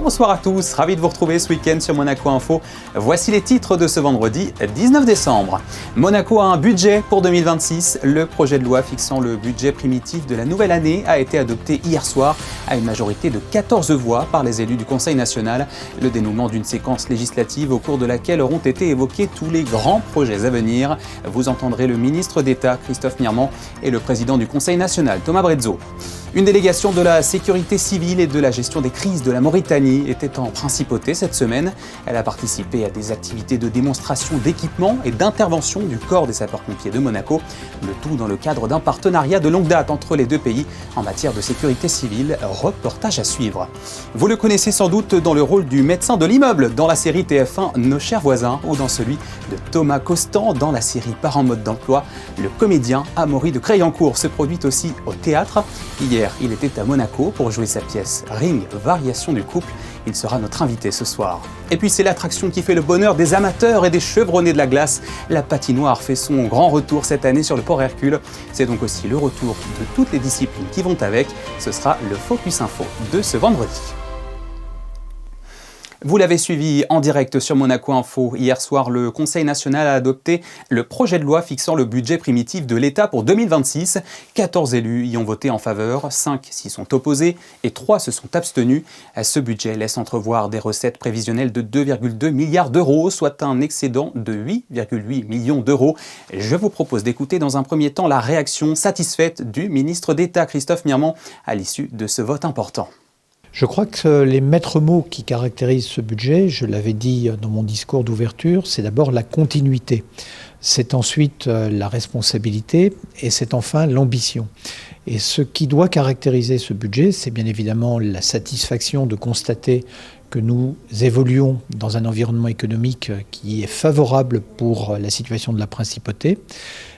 bonsoir à tous, ravi de vous retrouver ce week-end sur Monaco Info. Voici les titres de ce vendredi 19 décembre. Monaco a un budget pour 2026. Le projet de loi fixant le budget primitif de la nouvelle année a été adopté hier soir à une majorité de 14 voix par les élus du Conseil national. Le dénouement d'une séquence législative au cours de laquelle auront été évoqués tous les grands projets à venir. Vous entendrez le ministre d'État Christophe Mirmand et le président du Conseil national Thomas Brezzo. Une délégation de la sécurité civile et de la gestion des crises de la Mauritanie était en principauté cette semaine. Elle a participé à des activités de démonstration d'équipement et d'intervention du corps des sapeurs-pompiers de Monaco. Le tout dans le cadre d'un partenariat de longue date entre les deux pays en matière de sécurité civile. Reportage à suivre. Vous le connaissez sans doute dans le rôle du médecin de l'immeuble dans la série TF1 Nos chers voisins ou dans celui de Thomas Costan dans la série Par en mode d'emploi. Le comédien Amaury de Crayancourt se produit aussi au théâtre. Hier, il était à Monaco pour jouer sa pièce Ring, variation du couple. Il sera notre invité ce soir. Et puis c'est l'attraction qui fait le bonheur des amateurs et des chevronnés de la glace. La patinoire fait son grand retour cette année sur le port Hercule. C'est donc aussi le retour de toutes les disciplines qui vont avec. Ce sera le Focus Info de ce vendredi. Vous l'avez suivi en direct sur Monaco Info. Hier soir, le Conseil national a adopté le projet de loi fixant le budget primitif de l'État pour 2026. 14 élus y ont voté en faveur, 5 s'y sont opposés et 3 se sont abstenus. Ce budget laisse entrevoir des recettes prévisionnelles de 2,2 milliards d'euros, soit un excédent de 8,8 millions d'euros. Je vous propose d'écouter dans un premier temps la réaction satisfaite du ministre d'État Christophe Mirmand à l'issue de ce vote important. Je crois que les maîtres mots qui caractérisent ce budget, je l'avais dit dans mon discours d'ouverture, c'est d'abord la continuité, c'est ensuite la responsabilité et c'est enfin l'ambition. Et ce qui doit caractériser ce budget, c'est bien évidemment la satisfaction de constater que nous évoluons dans un environnement économique qui est favorable pour la situation de la principauté,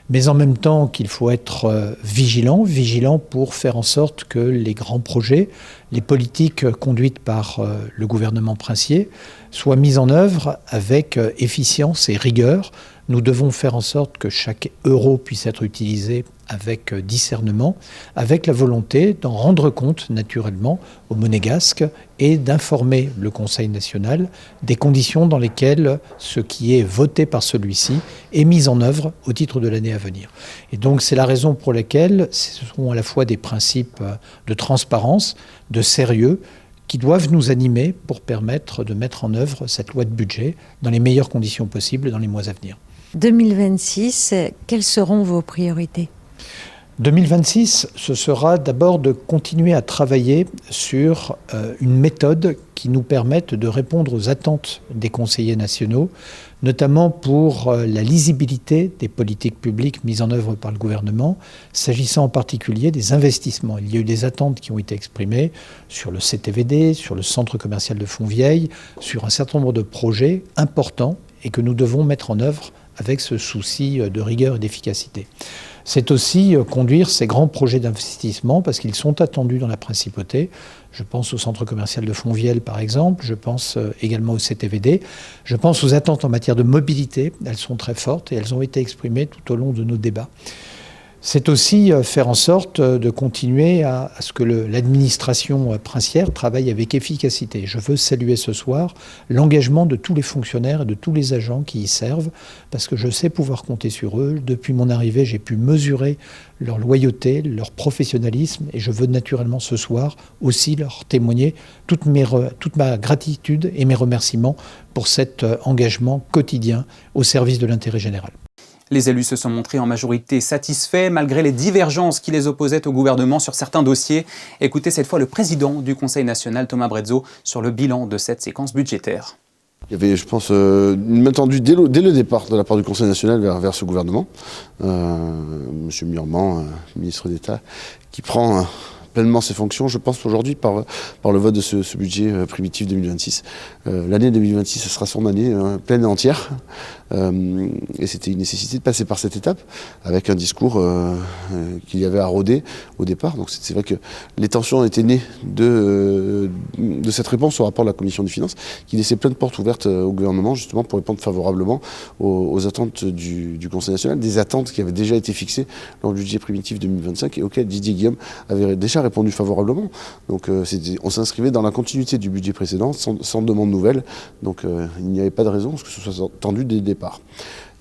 mais en même temps qu'il faut être vigilant pour faire en sorte que les grands projets, les politiques conduites par le gouvernement princier soient mises en œuvre avec efficience et rigueur. Nous devons faire en sorte que chaque euro puisse être utilisé avec discernement, avec la volonté d'en rendre compte naturellement aux Monégasques et d'informer le Conseil national des conditions dans lesquelles ce qui est voté par celui-ci est mis en œuvre au titre de l'année à venir. Et donc c'est la raison pour laquelle ce sont à la fois des principes de transparence, de sérieux, qui doivent nous animer pour permettre de mettre en œuvre cette loi de budget dans les meilleures conditions possibles dans les mois à venir. 2026, quelles seront vos priorités ? 2026, ce sera d'abord de continuer à travailler sur une méthode qui nous permette de répondre aux attentes des conseillers nationaux, notamment pour la lisibilité des politiques publiques mises en œuvre par le gouvernement, s'agissant en particulier des investissements. Il y a eu des attentes qui ont été exprimées sur le CTVD, sur le centre commercial de Fontvieille, sur un certain nombre de projets importants et que nous devons mettre en œuvre avec ce souci de rigueur et d'efficacité. C'est aussi conduire ces grands projets d'investissement parce qu'ils sont attendus dans la principauté. Je pense au centre commercial de Fontvieille par exemple, je pense également au CTVD, je pense aux attentes en matière de mobilité, elles sont très fortes et elles ont été exprimées tout au long de nos débats. C'est aussi faire en sorte de continuer à ce que l'administration princière travaille avec efficacité. Je veux saluer ce soir l'engagement de tous les fonctionnaires et de tous les agents qui y servent, parce que je sais pouvoir compter sur eux. Depuis mon arrivée, j'ai pu mesurer leur loyauté, leur professionnalisme, et je veux naturellement ce soir aussi leur témoigner toute ma gratitude et mes remerciements pour cet engagement quotidien au service de l'intérêt général. Les élus se sont montrés en majorité satisfaits malgré les divergences qui les opposaient au gouvernement sur certains dossiers. Écoutez cette fois le président du Conseil national, Thomas Brezzo, sur le bilan de cette séquence budgétaire. Il y avait, je pense, une main tendue dès le départ de la part du Conseil national vers ce gouvernement. Monsieur Mirmand, ministre d'État, qui prend pleinement ses fonctions, je pense, aujourd'hui par le vote de ce budget primitif 2026. L'année 2026, ce sera son année pleine et entière. Et c'était une nécessité de passer par cette étape avec un discours qu'il y avait à rôder au départ. Donc c'est vrai que les tensions étaient nées de cette réponse au rapport de la Commission des finances qui laissait plein de portes ouvertes au gouvernement justement pour répondre favorablement aux attentes du Conseil national, des attentes qui avaient déjà été fixées dans le budget primitif 2025 et auxquelles Didier Guillaume avait déjà déjà répondu favorablement. Donc on s'inscrivait dans la continuité du budget précédent, sans demande nouvelle. Donc il n'y avait pas de raison que ce soit tendu dès le départ.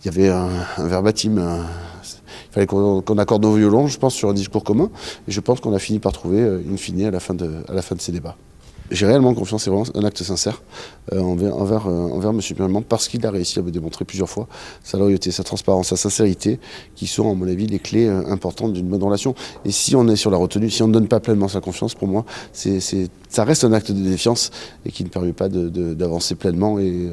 Il y avait un verbatim, il fallait qu'on accorde nos violons, je pense, sur un discours commun. Et je pense qu'on a fini par trouver, in fine, à la fin de ces débats. J'ai réellement confiance, c'est vraiment un acte sincère envers M. Miremont, parce qu'il a réussi à me démontrer plusieurs fois sa loyauté, sa transparence, sa sincérité, qui sont, à mon avis, les clés importantes d'une bonne relation. Et si on est sur la retenue, si on ne donne pas pleinement sa confiance, pour moi, ça reste un acte de défiance et qui ne permet pas d'avancer pleinement et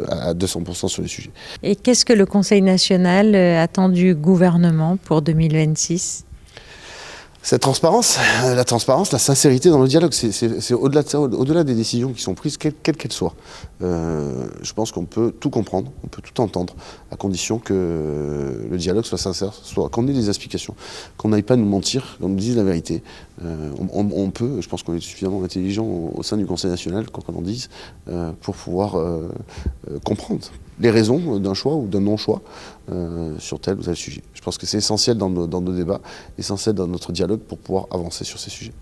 à 200% sur les sujets. Et qu'est-ce que le Conseil national attend du gouvernement pour 2026 ? Cette transparence, la sincérité dans le dialogue, c'est au-delà de ça, au-delà des décisions qui sont prises, quelles qu'elles soient. Je pense qu'on peut tout comprendre, on peut tout entendre, à condition que le dialogue soit sincère, qu'on ait des explications, qu'on n'aille pas nous mentir, qu'on nous dise la vérité. On peut, je pense qu'on est suffisamment intelligent au sein du Conseil national, quoi qu'on en dise, pour pouvoir comprendre les raisons d'un choix ou d'un non-choix sur tel ou tel sujet. Je pense que c'est essentiel dans nos débats, essentiel dans notre dialogue pour pouvoir avancer sur ces sujets.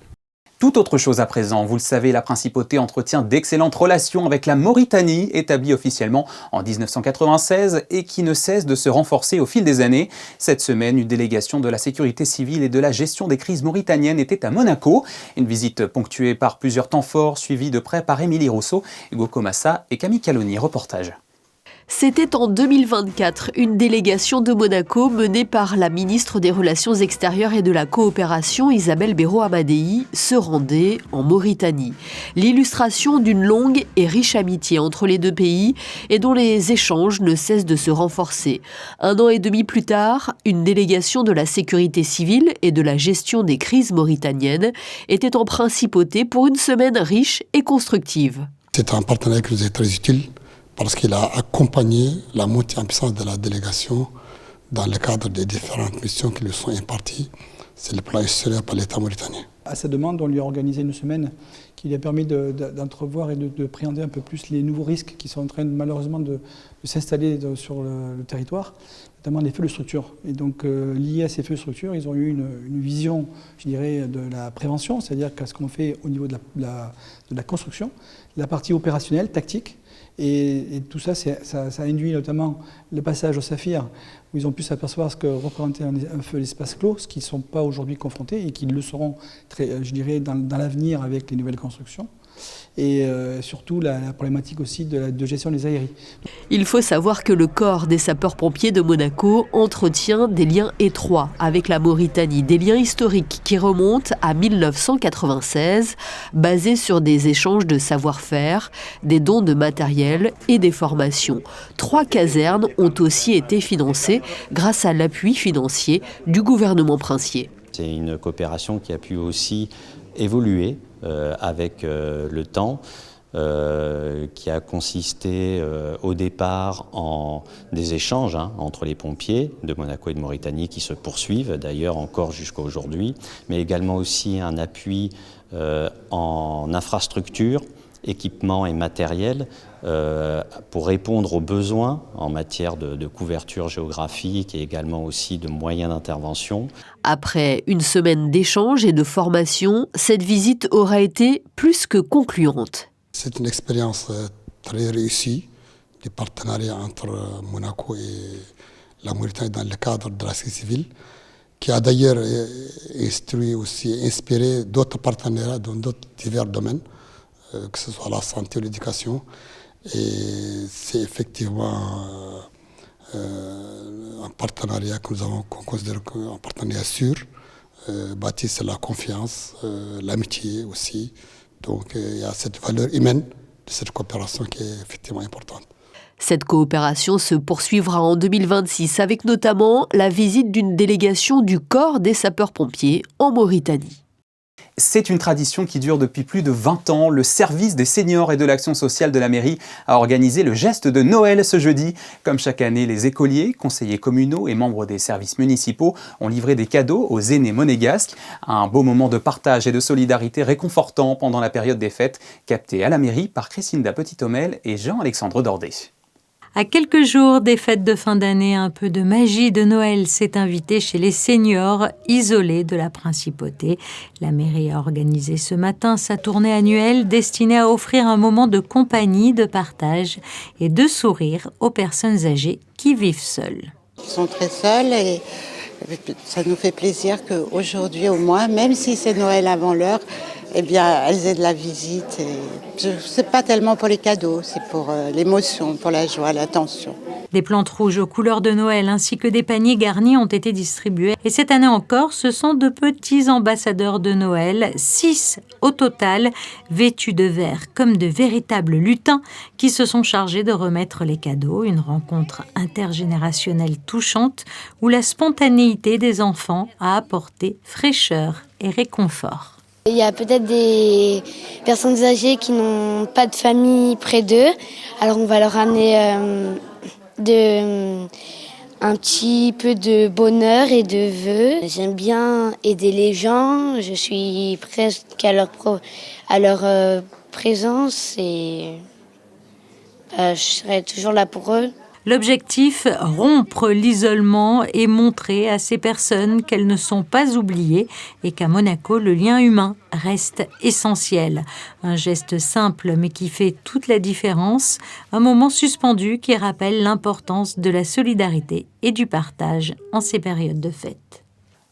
Tout autre chose à présent, vous le savez, la principauté entretient d'excellentes relations avec la Mauritanie, établie officiellement en 1996 et qui ne cesse de se renforcer au fil des années. Cette semaine, une délégation de la sécurité civile et de la gestion des crises mauritaniennes était à Monaco. Une visite ponctuée par plusieurs temps forts, suivie de près par Émilie Rousseau, Hugo Comassa et Camille Caloni. Reportage. C'était en 2024, une délégation de Monaco menée par la ministre des Relations extérieures et de la coopération, Isabelle Béraud-Amadei, se rendait en Mauritanie. L'illustration d'une longue et riche amitié entre les deux pays et dont les échanges ne cessent de se renforcer. 1 an et demi plus tard, une délégation de la sécurité civile et de la gestion des crises mauritaniennes était en principauté pour une semaine riche et constructive. C'est un partenaire qui nous est très utile, parce qu'il a accompagné la montée en puissance de la délégation dans le cadre des différentes missions qui lui sont imparties. C'est le plan extérieur par l'État mauritanien. À sa demande, on lui a organisé une semaine qui lui a permis d'entrevoir et de préhender un peu plus les nouveaux risques qui sont en train malheureusement de s'installer sur le territoire, notamment les feux de structure. Et donc liés à ces feux de structure, ils ont eu une vision, je dirais, de la prévention, c'est-à-dire qu'à ce qu'on fait au niveau de la construction, la partie opérationnelle, tactique. Et tout ça, ça a induit notamment le passage au Saphir, où ils ont pu s'apercevoir ce que représentait un feu d'espace clos, ce qu'ils ne sont pas aujourd'hui confrontés et qui le seront, je dirais, dans l'avenir avec les nouvelles constructions. Et surtout la problématique aussi de gestion des aéries. Il faut savoir que le corps des sapeurs-pompiers de Monaco entretient des liens étroits avec la Mauritanie, des liens historiques qui remontent à 1996, basés sur des échanges de savoir-faire, des dons de matériel et des formations. 3 casernes ont aussi été financées grâce à l'appui financier du gouvernement princier. C'est une coopération qui a pu aussi évoluer avec le temps, qui a consisté au départ en des échanges entre les pompiers de Monaco et de Mauritanie qui se poursuivent d'ailleurs encore jusqu'à aujourd'hui, mais également aussi un appui en infrastructure, équipement et matériel pour répondre aux besoins en matière de couverture géographique et également aussi de moyens d'intervention. Après une semaine d'échanges et de formation, cette visite aura été plus que concluante. C'est une expérience très réussie du partenariat entre Monaco et la Mauritanie dans le cadre de la sécurité civile, qui a d'ailleurs inspiré d'autres partenariats dans d'autres divers domaines, que ce soit la santé ou l'éducation. Et c'est effectivement un partenariat que nous avons considéré comme un partenariat sûr, bâti sur la confiance, l'amitié aussi. Donc il y a cette valeur humaine de cette coopération qui est effectivement importante. Cette coopération se poursuivra en 2026 avec notamment la visite d'une délégation du corps des sapeurs-pompiers en Mauritanie. C'est une tradition qui dure depuis plus de 20 ans. Le service des seniors et de l'action sociale de la mairie a organisé le geste de Noël ce jeudi. Comme chaque année, les écoliers, conseillers communaux et membres des services municipaux ont livré des cadeaux aux aînés monégasques. Un beau moment de partage et de solidarité réconfortant pendant la période des fêtes, capté à la mairie par Christinda Petit-Homel et Jean-Alexandre Dordet. À quelques jours des fêtes de fin d'année, un peu de magie de Noël s'est invité chez les seniors isolés de la principauté. La mairie a organisé ce matin sa tournée annuelle destinée à offrir un moment de compagnie, de partage et de sourire aux personnes âgées qui vivent seules. Ils sont très seuls et ça nous fait plaisir qu'aujourd'hui au moins, même si c'est Noël avant l'heure, eh bien, elles aient de la visite. C'est pas tellement pour les cadeaux, c'est pour l'émotion, pour la joie, l'attention. Des plantes rouges aux couleurs de Noël ainsi que des paniers garnis ont été distribués. Et cette année encore, ce sont de petits ambassadeurs de Noël, 6 au total, vêtus de vert comme de véritables lutins, qui se sont chargés de remettre les cadeaux. Une rencontre intergénérationnelle touchante où la spontanéité des enfants a apporté fraîcheur et réconfort. Il y a peut-être des personnes âgées qui n'ont pas de famille près d'eux. Alors on va leur ramener un petit peu de bonheur et de vœux. J'aime bien aider les gens. Je suis presque à leur présence et je serai toujours là pour eux. L'objectif, rompre l'isolement et montrer à ces personnes qu'elles ne sont pas oubliées et qu'à Monaco, le lien humain reste essentiel. Un geste simple mais qui fait toute la différence, un moment suspendu qui rappelle l'importance de la solidarité et du partage en ces périodes de fête.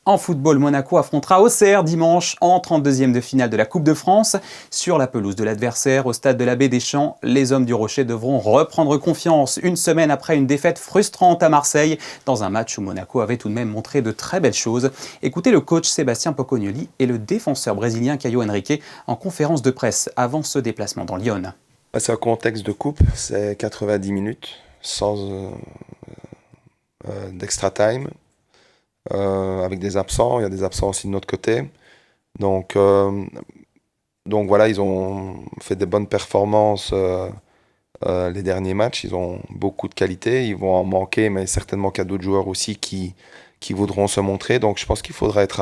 En football, Monaco affrontera Auxerre dimanche en 32e de finale de la Coupe de France. Sur la pelouse de l'adversaire, au stade de la Baie des Champs, les hommes du Rocher devront reprendre confiance une semaine après une défaite frustrante à Marseille, dans un match où Monaco avait tout de même montré de très belles choses. Écoutez le coach Sébastien Pocognoli et le défenseur brésilien Caio Henrique en conférence de presse avant ce déplacement dans Lyon. C'est un contexte de coupe, c'est 90 minutes sans d'extra time. Avec des absents, il y a des absents aussi de notre côté. Donc voilà, ils ont fait des bonnes performances les derniers matchs. Ils ont beaucoup de qualité, ils vont en manquer, mais certainement qu'il y a d'autres joueurs aussi qui voudront se montrer. Donc je pense qu'il faudra être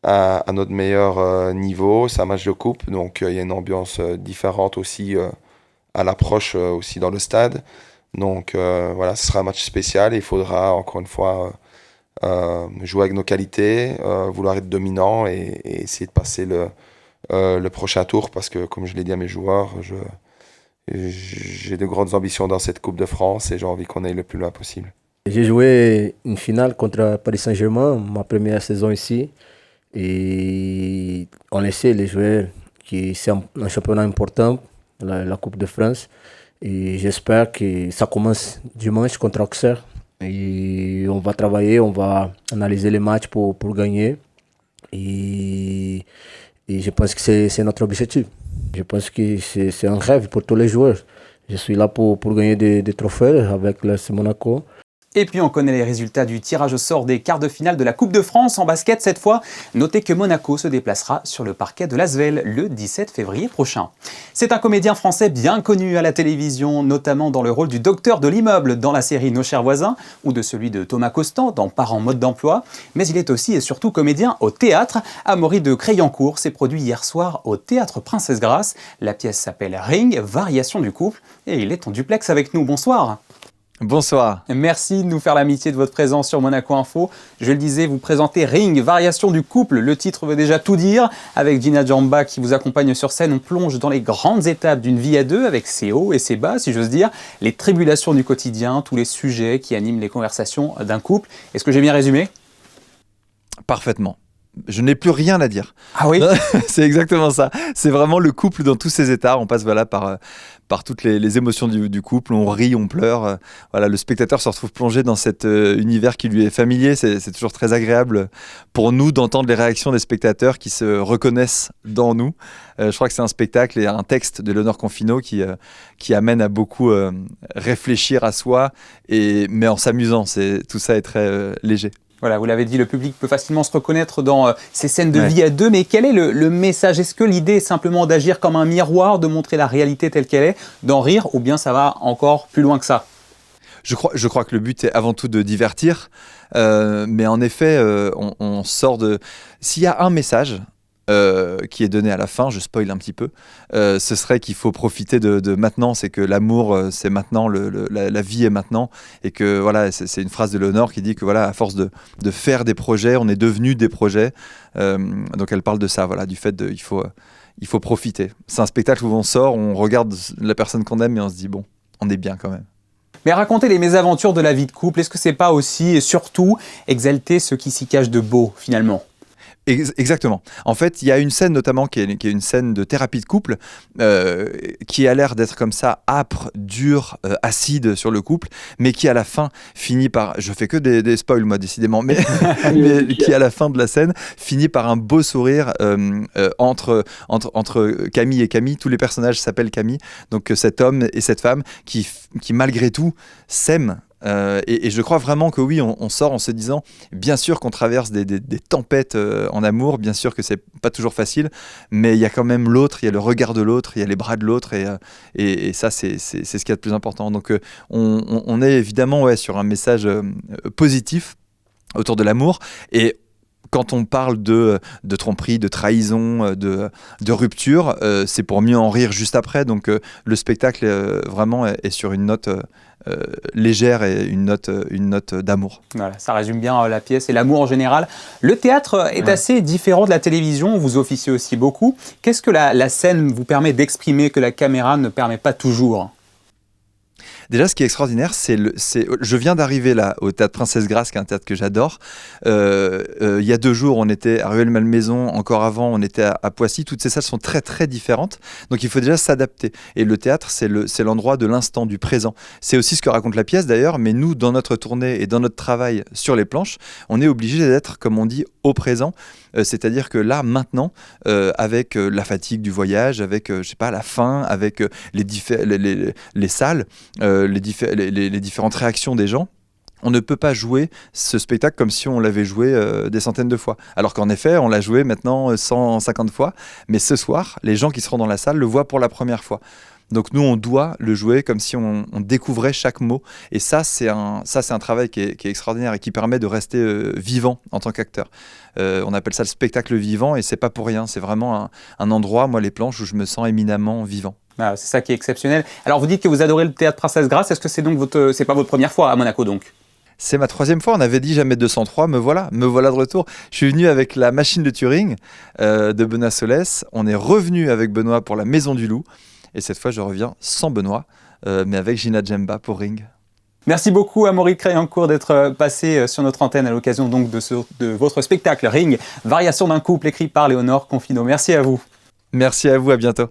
à notre meilleur niveau. C'est un match de coupe, donc il y a une ambiance différente aussi à l'approche aussi dans le stade. Donc voilà, ce sera un match spécial et il faudra encore une fois jouer avec nos qualités, vouloir être dominant et essayer de passer le prochain tour parce que, comme je l'ai dit à mes joueurs, j'ai de grandes ambitions dans cette Coupe de France et j'ai envie qu'on aille le plus loin possible. J'ai joué une finale contre Paris Saint-Germain, ma première saison ici. Et on essaie les joueurs qui c'est un championnat important, la Coupe de France. Et j'espère que ça commence dimanche contre Auxerre. Et on va travailler, on va analyser les matchs pour gagner. Et je pense que c'est notre objectif. Je pense que c'est un rêve pour tous les joueurs. Je suis là pour gagner des trophées avec l'AS Monaco. Et puis on connaît les résultats du tirage au sort des quarts de finale de la Coupe de France en basket cette fois. Notez que Monaco se déplacera sur le parquet de l'Asvel le 17 février prochain. C'est un comédien français bien connu à la télévision, notamment dans le rôle du docteur de l'immeuble dans la série Nos chers voisins ou de celui de Thomas Constant dans Parents mode d'emploi. Mais il est aussi et surtout comédien au théâtre. Amaury de Crayancourt s'est produit hier soir au Théâtre Princesse Grace. La pièce s'appelle Ring, variation du couple et il est en duplex avec nous. Bonsoir. Bonsoir. Merci de nous faire l'amitié de votre présence sur Monaco Info. Je le disais, vous présentez Ring, variation du couple. Le titre veut déjà tout dire. Avec Gina Djamba qui vous accompagne sur scène, on plonge dans les grandes étapes d'une vie à deux, avec ses hauts et ses bas, si j'ose dire, les tribulations du quotidien, tous les sujets qui animent les conversations d'un couple. Est-ce que j'ai bien résumé ? Parfaitement. Je n'ai plus rien à dire. Ah oui ? C'est exactement ça. C'est vraiment le couple dans tous ses états. On passe par toutes les émotions du couple. On rit, on pleure. Voilà, le spectateur se retrouve plongé dans cet univers qui lui est familier. C'est toujours très agréable pour nous d'entendre les réactions des spectateurs qui se reconnaissent dans nous. Je crois que c'est un spectacle et un texte de Léonore Confino qui amène à beaucoup réfléchir à soi, mais en s'amusant. Tout ça est très léger. Voilà, vous l'avez dit, le public peut facilement se reconnaître dans ces scènes de vie à deux, mais quel est le message ? Est-ce que l'idée est simplement d'agir comme un miroir, de montrer la réalité telle qu'elle est, d'en rire, ou bien ça va encore plus loin que ça ? Je crois que le but est avant tout de divertir, mais en effet, on sort de... S'il y a un message, qui est donné à la fin, je spoil un petit peu, ce serait qu'il faut profiter de maintenant, c'est que l'amour c'est maintenant, la vie est maintenant, et que voilà, c'est une phrase de Léonore qui dit que voilà, à force de faire des projets, on est devenu des projets, donc elle parle de ça, voilà, du fait il faut profiter. C'est un spectacle où on sort, on regarde la personne qu'on aime et on se dit bon, on est bien quand même. Mais raconter les mésaventures de la vie de couple, est-ce que c'est pas aussi et surtout exalter ce qui s'y cache de beau finalement ? Exactement. En fait, il y a une scène notamment qui est une scène de thérapie de couple qui a l'air d'être comme ça âpre, dur, acide sur le couple, mais qui à la fin finit par, je fais que des spoils moi décidément, mais qui à la fin de la scène finit par un beau sourire entre Camille et Camille. Tous les personnages s'appellent Camille, donc cet homme et cette femme qui malgré tout s'aiment. Et je crois vraiment que oui, on sort en se disant, bien sûr qu'on traverse des tempêtes en amour, bien sûr que c'est pas toujours facile, mais il y a quand même l'autre, il y a le regard de l'autre, il y a les bras de l'autre, et ça c'est ce qu'il y a de plus important. Donc on est évidemment sur un message positif autour de l'amour, et quand on parle de tromperie, de trahison, de rupture, c'est pour mieux en rire juste après. Donc le spectacle vraiment est sur une note légère et une note d'amour. Voilà, ça résume bien la pièce et l'amour en général. Le théâtre est assez différent de la télévision, vous officiez aussi beaucoup. Qu'est-ce que la scène vous permet d'exprimer que la caméra ne permet pas toujours ? Déjà, ce qui est extraordinaire, je viens d'arriver là au Théâtre Princesse Grasse, qui est un théâtre que j'adore. Il y a 2 jours, on était à Rueil-Malmaison. Encore avant, on était à Poissy. Toutes ces salles sont très, très différentes. Donc, il faut déjà s'adapter. Et le théâtre, c'est l'endroit de l'instant, du présent. C'est aussi ce que raconte la pièce, d'ailleurs. Mais nous, dans notre tournée et dans notre travail sur les planches, on est obligé d'être, comme on dit, au présent. C'est-à-dire que là, maintenant, avec la fatigue du voyage, avec, je sais pas, la faim, avec les salles, les différentes réactions des gens, on ne peut pas jouer ce spectacle comme si on l'avait joué des centaines de fois. Alors qu'en effet, on l'a joué maintenant 150 fois, mais ce soir, les gens qui seront dans la salle le voient pour la première fois. Donc nous, on doit le jouer comme si on découvrait chaque mot. Et ça, c'est un travail qui est extraordinaire et qui permet de rester vivant en tant qu'acteur. On appelle ça le spectacle vivant, et c'est pas pour rien. C'est vraiment un endroit, moi, les planches, où je me sens éminemment vivant. Ah, c'est ça qui est exceptionnel. Alors vous dites que vous adorez le théâtre Princesse Grasse. Est-ce que c'est donc c'est pas votre première fois à Monaco donc ? C'est ma 3e fois, on avait dit jamais 203, me voilà de retour. Je suis venu avec la machine de Turing de Benoît Solès. On est revenu avec Benoît pour la Maison du Loup. Et cette fois, je reviens sans Benoît, mais avec Gina Djemba pour Ring. Merci beaucoup à Maurice Créancourt d'être passé sur notre antenne à l'occasion donc de votre spectacle Ring, Variation d'un couple, écrit par Léonore Confineau. Merci à vous. Merci à vous, à bientôt.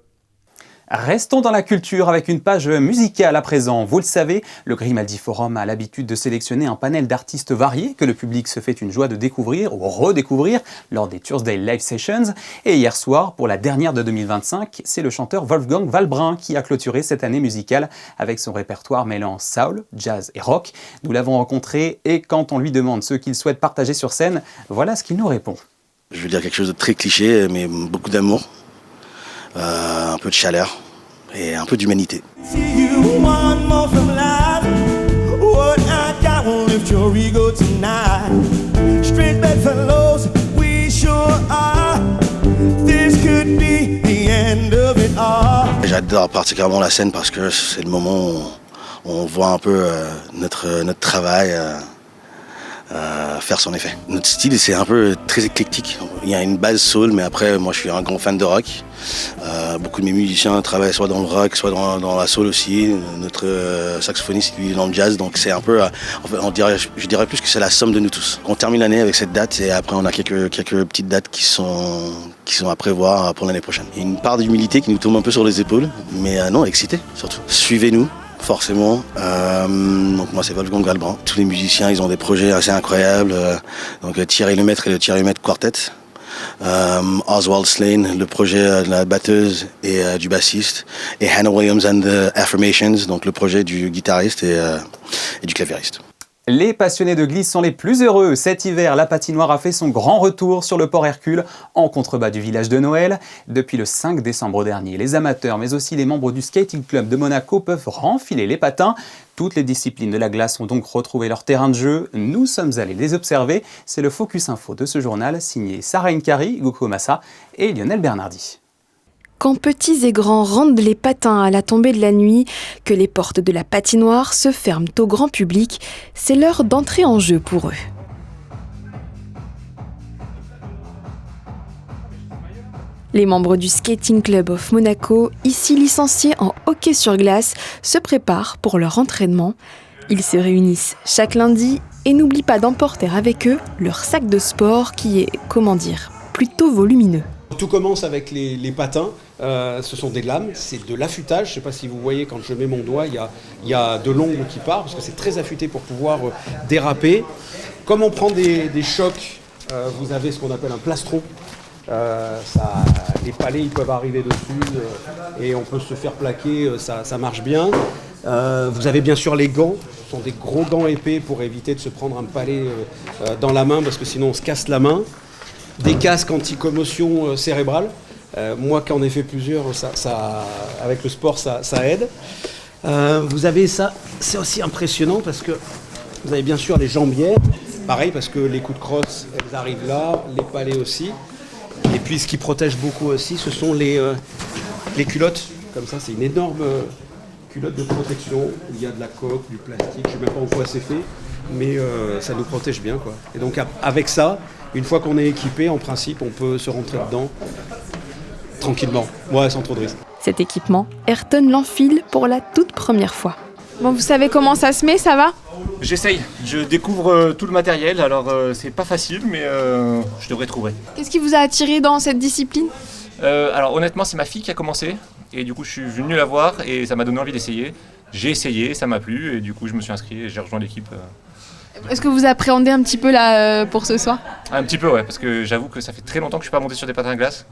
Restons dans la culture avec une page musicale à présent. Vous le savez, le Grimaldi Forum a l'habitude de sélectionner un panel d'artistes variés que le public se fait une joie de découvrir ou redécouvrir lors des Thursday Live Sessions. Et hier soir, pour la dernière de 2025, c'est le chanteur Wolfgang Valbrun qui a clôturé cette année musicale avec son répertoire mêlant soul, jazz et rock. Nous l'avons rencontré et quand on lui demande ce qu'il souhaite partager sur scène, voilà ce qu'il nous répond. Je veux dire quelque chose de très cliché, mais beaucoup d'amour. Un peu de chaleur et un peu d'humanité. J'adore particulièrement la scène parce que c'est le moment où on voit un peu notre travail faire son effet. Notre style, c'est un peu très éclectique. Il y a une base soul, mais après, moi, je suis un grand fan de rock. Beaucoup de mes musiciens travaillent soit dans le rock, soit dans la soul aussi. Notre saxophoniste, lui, est dans le jazz, donc c'est un peu, en fait, je dirais plus que c'est la somme de nous tous. On termine l'année avec cette date et après, on a quelques petites dates qui sont à prévoir pour l'année prochaine. Il y a une part d'humilité qui nous tombe un peu sur les épaules, mais non, excité surtout. Suivez-nous. Forcément, donc moi c'est Wolfgang Valbrun. Tous les musiciens, ils ont des projets assez incroyables. Donc Thierry Lemaître et le Thierry Lemaître Quartet. Oswald Slane, le projet de la batteuse et du bassiste. Et Hannah Williams and the Affirmations, donc le projet du guitariste et du claviériste. Les passionnés de glisse sont les plus heureux. Cet hiver, la patinoire a fait son grand retour sur le port Hercule, en contrebas du village de Noël. Depuis le 5 décembre dernier, les amateurs, mais aussi les membres du Skating Club de Monaco peuvent renfiler les patins. Toutes les disciplines de la glace ont donc retrouvé leur terrain de jeu. Nous sommes allés les observer. C'est le Focus Info de ce journal, signé Sarah Nkari, Goko Massa et Lionel Bernardi. Quand petits et grands rendent les patins à la tombée de la nuit, que les portes de la patinoire se ferment au grand public, c'est l'heure d'entrer en jeu pour eux. Les membres du Skating Club of Monaco, ici licenciés en hockey sur glace, se préparent pour leur entraînement. Ils se réunissent chaque lundi et n'oublient pas d'emporter avec eux leur sac de sport qui est, plutôt volumineux. Tout commence avec les patins, ce sont des lames, c'est de l'affûtage. Je ne sais pas si vous voyez, quand je mets mon doigt, il y a de l'ongle qui part, parce que c'est très affûté pour pouvoir déraper. Comme on prend des chocs, vous avez ce qu'on appelle un plastron. Les palets ils peuvent arriver dessus et on peut se faire plaquer, ça marche bien. Vous avez bien sûr les gants, ce sont des gros gants épais pour éviter de se prendre un palet dans la main, parce que sinon on se casse la main. Des casques anti-commotion cérébrale. Moi qui en ai fait plusieurs, avec le sport ça aide. Vous avez ça, c'est aussi impressionnant parce que vous avez bien sûr les jambières, pareil parce que les coups de crosse elles arrivent là, les palets aussi. Et puis ce qui protège beaucoup aussi, ce sont les culottes. Comme ça, c'est une énorme culotte de protection. Il y a de la coque, du plastique, je ne sais même pas en quoi c'est fait, mais ça nous protège bien, quoi. Et donc avec ça, une fois qu'on est équipé, en principe, on peut se rentrer dedans tranquillement, sans trop de risques. Cet équipement, Ayrton l'enfile pour la toute première fois. Bon, vous savez comment ça se met, ça va ? J'essaye, je découvre tout le matériel, alors c'est pas facile, mais je devrais trouver. Qu'est-ce qui vous a attiré dans cette discipline ? Alors honnêtement, c'est ma fille qui a commencé, et du coup je suis venu la voir et ça m'a donné envie d'essayer. J'ai essayé, ça m'a plu, et du coup je me suis inscrit et j'ai rejoint l'équipe. Est-ce que vous appréhendez un petit peu là pour ce soir ? Un petit peu, ouais, parce que j'avoue que ça fait très longtemps que je suis pas monté sur des patins à glace.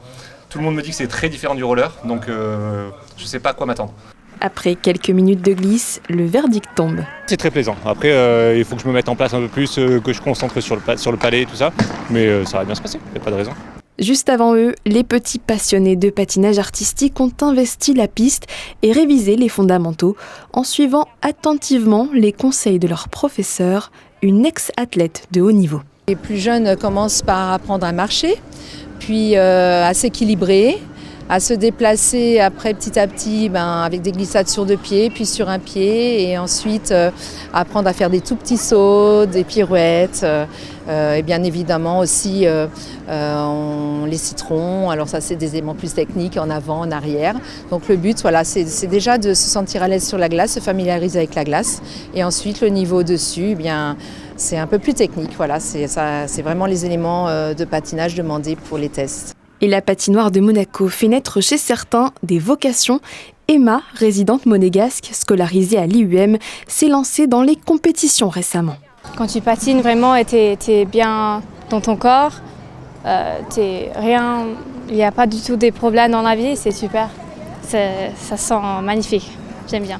Tout le monde me dit que c'est très différent du roller, donc je sais pas à quoi m'attendre. Après quelques minutes de glisse, le verdict tombe. C'est très plaisant. Après, il faut que je me mette en place un peu plus, que je concentre sur le palais et tout ça. Mais ça va bien se passer, il n'y a pas de raison. Juste avant eux, les petits passionnés de patinage artistique ont investi la piste et révisé les fondamentaux en suivant attentivement les conseils de leur professeur, une ex-athlète de haut niveau. Les plus jeunes commencent par apprendre à marcher, puis à s'équilibrer, à se déplacer après petit à petit avec des glissades sur 2 pieds, puis sur un pied, et ensuite apprendre à faire des tout petits sauts, des pirouettes, et bien évidemment aussi les citrons. Alors ça c'est des éléments plus techniques, en avant, en arrière. Donc le but c'est déjà de se sentir à l'aise sur la glace, se familiariser avec la glace, et ensuite le niveau au-dessus, c'est un peu plus technique. Voilà, c'est vraiment les éléments de patinage demandés pour les tests. Et la patinoire de Monaco fait naître chez certains des vocations. Emma, résidente monégasque, scolarisée à l'IUM, s'est lancée dans les compétitions récemment. Quand tu patines vraiment et t'es bien dans ton corps, il n'y a pas du tout des problèmes dans la vie, c'est super. Ça sent magnifique, j'aime bien.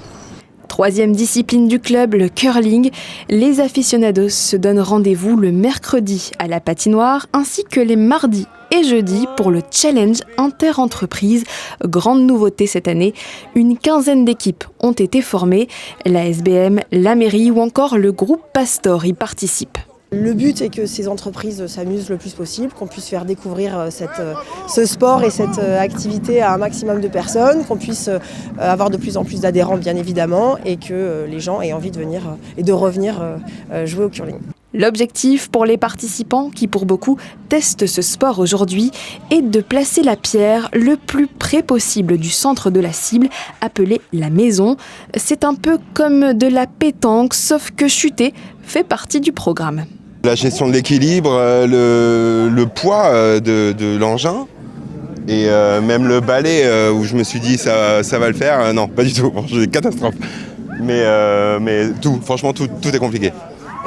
Troisième discipline du club, le curling. Les aficionados se donnent rendez-vous le mercredi à la patinoire ainsi que les mardis et jeudis pour le challenge inter-entreprise. Grande nouveauté cette année, une quinzaine d'équipes ont été formées. La SBM, la mairie ou encore le groupe Pastor y participent. Le but est que ces entreprises s'amusent le plus possible, qu'on puisse faire découvrir ce sport et cette activité à un maximum de personnes, qu'on puisse avoir de plus en plus d'adhérents bien évidemment, et que les gens aient envie de venir et de revenir jouer au curling. L'objectif pour les participants, qui pour beaucoup testent ce sport aujourd'hui, est de placer la pierre le plus près possible du centre de la cible, appelée la maison. C'est un peu comme de la pétanque, sauf que chuter fait partie du programme. La gestion de l'équilibre, le poids de l'engin et même le balai où je me suis dit ça va le faire, non pas du tout, c'est une catastrophe. Mais tout, franchement tout est compliqué.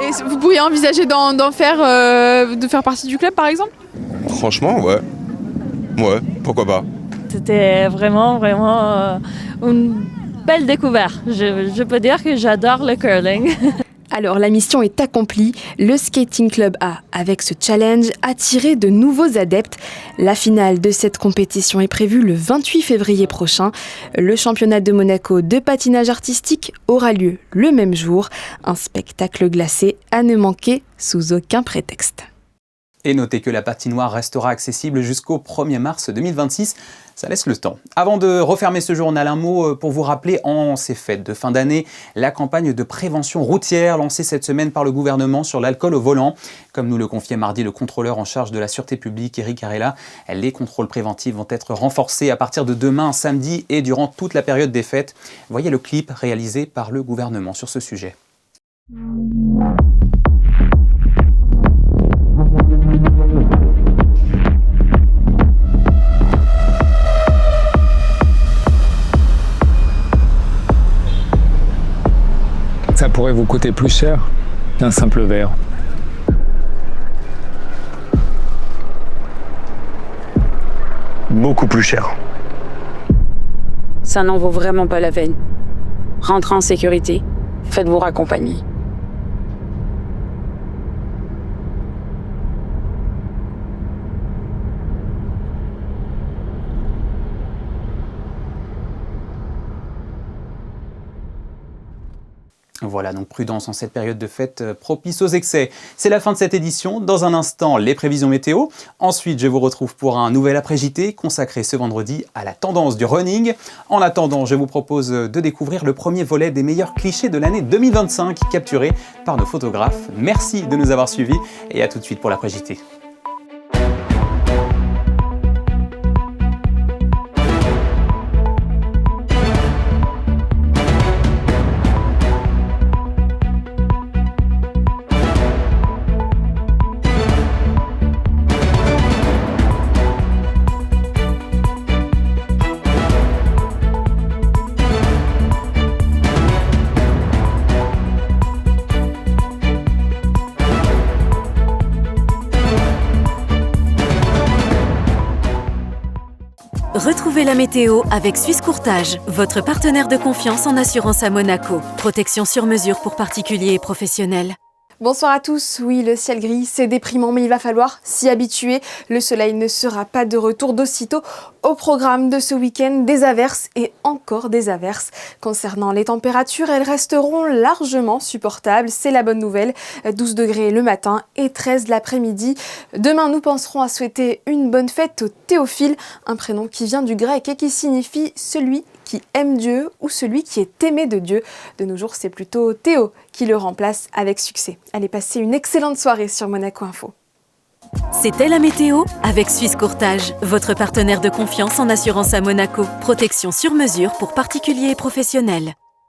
Et vous pourriez envisager de faire partie du club par exemple ? Franchement ouais, pourquoi pas. C'était vraiment une belle découverte. Je peux dire que j'adore le curling. Alors la mission est accomplie, le Skating Club A, avec ce challenge, a attiré de nouveaux adeptes. La finale de cette compétition est prévue le 28 février prochain. Le championnat de Monaco de patinage artistique aura lieu le même jour. Un spectacle glacé à ne manquer sous aucun prétexte. Et notez que la patinoire restera accessible jusqu'au 1er mars 2026. Ça laisse le temps. Avant de refermer ce journal, un mot pour vous rappeler, en ces fêtes de fin d'année, la campagne de prévention routière lancée cette semaine par le gouvernement sur l'alcool au volant. Comme nous le confiait mardi le contrôleur en charge de la sûreté publique, Eric Arella, les contrôles préventifs vont être renforcés à partir de demain, samedi et durant toute la période des fêtes. Voyez le clip réalisé par le gouvernement sur ce sujet. Ça pourrait vous coûter plus cher qu'un simple verre. Beaucoup plus cher. Ça n'en vaut vraiment pas la peine. Rentrez en sécurité, faites-vous raccompagner. Voilà, donc prudence en cette période de fête propice aux excès. C'est la fin de cette édition. Dans un instant, les prévisions météo. Ensuite, je vous retrouve pour un nouvel après-JT consacré ce vendredi à la tendance du running. En attendant, je vous propose de découvrir le premier volet des meilleurs clichés de l'année 2025 capturés par nos photographes. Merci de nous avoir suivis et à tout de suite pour l'après-JT. Retrouvez la météo avec Suisse Courtage, votre partenaire de confiance en assurance à Monaco. Protection sur mesure pour particuliers et professionnels. Bonsoir à tous. Oui, le ciel gris, c'est déprimant, mais il va falloir s'y habituer. Le soleil ne sera pas de retour d'aussitôt. Au programme de ce week-end, des averses et encore des averses. Concernant les températures, elles resteront largement supportables. C'est la bonne nouvelle. 12 degrés le matin et 13 l'après-midi. Demain, nous penserons à souhaiter une bonne fête au Théophile, un prénom qui vient du grec et qui signifie celui qui aime Dieu ou celui qui est aimé de Dieu. De nos jours, c'est plutôt Théo qui le remplace avec succès. Allez passer une excellente soirée sur Monaco Info. C'était la météo avec Suisse Courtage, votre partenaire de confiance en assurance à Monaco. Protection sur mesure pour particuliers et professionnels.